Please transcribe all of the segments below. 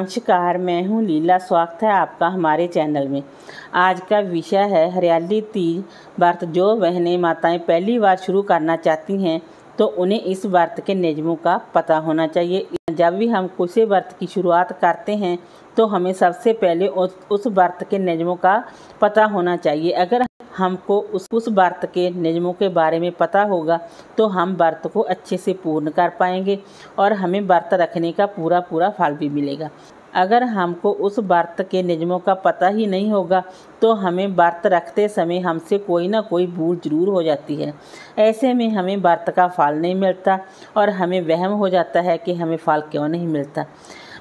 नमस्कार, मैं हूँ लीला। स्वागत है आपका हमारे चैनल में। आज का विषय है हरियाली तीज व्रत। जो बहनें माताएं पहली बार शुरू करना चाहती हैं तो उन्हें इस व्रत के नियमों का पता होना चाहिए। जब भी हम किसी व्रत की शुरुआत करते हैं तो हमें सबसे पहले उस व्रत के नियमों का पता होना चाहिए। अगर हमको उस व्रत के नियमों के बारे में पता होगा तो हम व्रत को अच्छे से पूर्ण कर पाएंगे और हमें व्रत रखने का पूरा फल भी मिलेगा। अगर हमको उस व्रत के नियमों का पता ही नहीं होगा तो हमें व्रत रखते समय हमसे कोई ना कोई भूल जरूर हो जाती है। ऐसे में हमें व्रत का फल नहीं मिलता और हमें वहम हो जाता है कि हमें फल क्यों नहीं मिलता।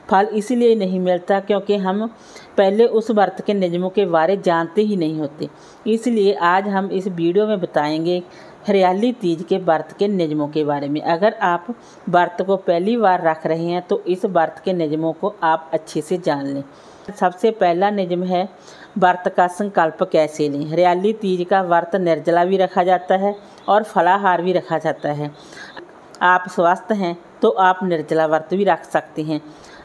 फल इसलिए नहीं मिलता क्योंकि हम पहले उस व्रत के नियमों के बारे जानते ही नहीं होते। इसलिए आज हम इस वीडियो में बताएंगे हरियाली तीज के व्रत के नियमों के बारे में। अगर आप व्रत को पहली बार रख रहे हैं तो इस व्रत के नियमों को आप अच्छे से जान लें। सबसे पहला नियम है व्रत का संकल्प कैसे लें। हरियाली तीज का व्रत निर्जला भी रखा जाता है और फलाहार भी रखा जाता है। आप स्वस्थ हैं तो आप निर्जला व्रत भी रख सकते हैं।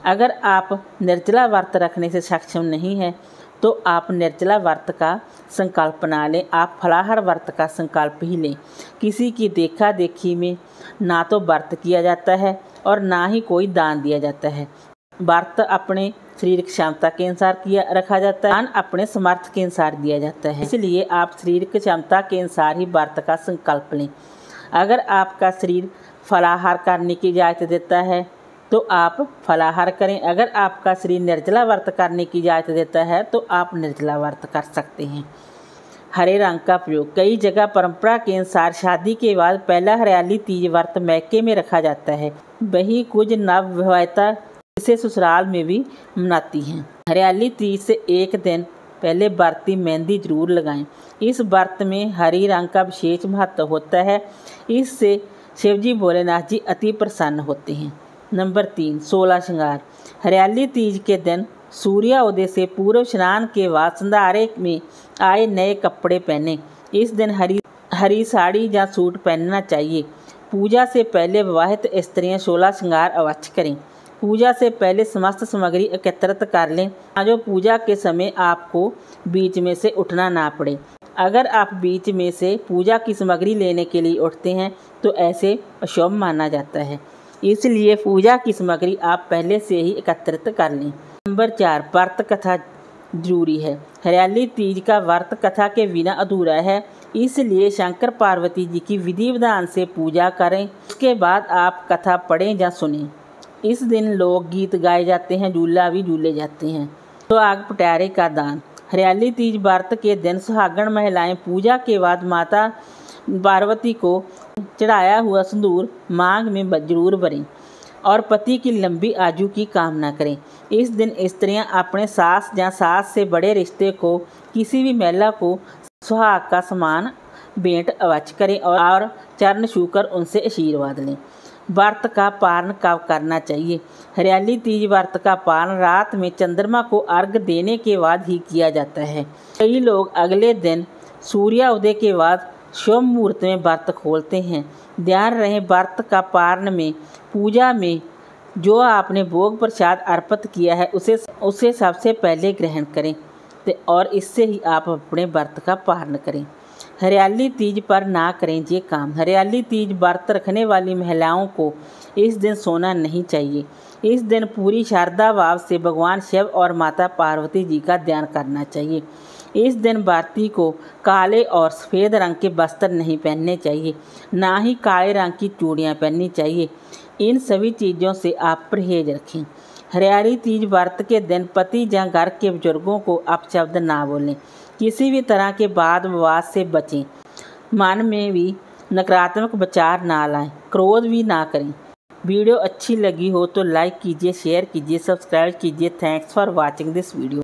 अगर आप निर्जला व्रत रखने से सक्षम नहीं हैं तो आप निर्जला व्रत का संकल्प ना लें, आप फलाहार व्रत का संकल्प ही लें। किसी की देखा देखी में ना तो व्रत किया जाता है और ना ही कोई दान दिया जाता है। व्रत अपने शारीरिक क्षमता के अनुसार रखा जाता है, दान अपने समर्थ के अनुसार दिया जाता है। इसलिए आप शारीरिक क्षमता के अनुसार ही व्रत का संकल्प लें। अगर आपका शरीर फलाहार करने की इजाज़त देता है तो आप फलाहार करें। अगर आपका शरीर निर्जला व्रत करने की इजाज़त देता है तो आप निर्जला व्रत कर सकते हैं। हरे रंग का प्रयोग। कई जगह परंपरा के अनुसार शादी के बाद पहला हरियाली तीज व्रत मैके में रखा जाता है। वहीं कुछ नवविवाहिता इसे ससुराल में भी मनाती हैं। हरियाली तीज से एक दिन पहले व्रती मेहंदी जरूर लगाएं। इस व्रत में हरी रंग का विशेष महत्व होता है। इससे शिवजी भोलेनाथ जी अति प्रसन्न होते हैं। नंबर 3, 16 श्रृंगार। हरियाली तीज के दिन सूर्योदय से पूर्व स्नान के बाद संध्यारे में आए नए कपड़े पहने। इस दिन हरी साड़ी या सूट पहनना चाहिए। पूजा से पहले विवाहित स्त्रियां 16 श्रृंगार अवश्य करें। पूजा से पहले समस्त सामग्री एकत्रित कर लें जो पूजा के समय आपको बीच में से उठना ना पड़े। अगर आप बीच में से पूजा की सामग्री लेने के लिए उठते हैं तो ऐसे अशुभ माना जाता है। इसलिए पूजा की सामग्री आप पहले से ही एकत्रित कर लें। नंबर 4, व्रत कथा जरूरी है। हरियाली तीज का व्रत कथा के बिना अधूरा है। इसलिए शंकर पार्वती जी की विधि विधान से पूजा करें। उसके बाद आप कथा पढ़ें या सुनें। इस दिन लोक गीत गाए जाते हैं, झूला भी झूले जाते हैं। तो आग पटारे का दान। हरियाली तीज व्रत के दिन सुहागण महिलाएं पूजा के बाद माता पार्वती को चढ़ाया हुआ सिंदूर मांग में जरूर भरें और पति की लंबी आयु की कामना करें। इस दिन स्त्रियां अपने सास या सास से बड़े रिश्ते को किसी भी महिला को सुहाग का समान भेंट अवश्य करें और चरण छूकर उनसे आशीर्वाद लें। व्रत का पारण कब करना चाहिए। हरियाली तीज व्रत का पारण रात में चंद्रमा को अर्घ देने के बाद ही किया जाता है। कई लोग अगले दिन सूर्योदय के बाद शुभ मुहूर्त में व्रत खोलते हैं। ध्यान रहे व्रत का पारण में पूजा में जो आपने भोग प्रसाद अर्पित किया है उसे सबसे पहले ग्रहण करें और इससे ही आप अपने व्रत का पारण करें। हरियाली तीज पर ना करें ये काम। हरियाली तीज व्रत रखने वाली महिलाओं को इस दिन सोना नहीं चाहिए। इस दिन पूरी श्रद्धा भाव से भगवान शिव और माता पार्वती जी का ध्यान करना चाहिए। इस दिन व्रती को काले और सफ़ेद रंग के वस्त्र नहीं पहनने चाहिए, ना ही काले रंग की चूड़ियाँ पहननी चाहिए। इन सभी चीज़ों से आप परहेज रखें। हरियाली तीज व्रत के दिन पति या घर के बुजुर्गों को अपशब्द ना बोलें। किसी भी तरह के वाद विवाद से बचें। मन में भी नकारात्मक विचार ना लाएं, क्रोध भी ना करें। वीडियो अच्छी लगी हो तो लाइक कीजिए, शेयर कीजिए, सब्सक्राइब कीजिए। Thanks for watching this video.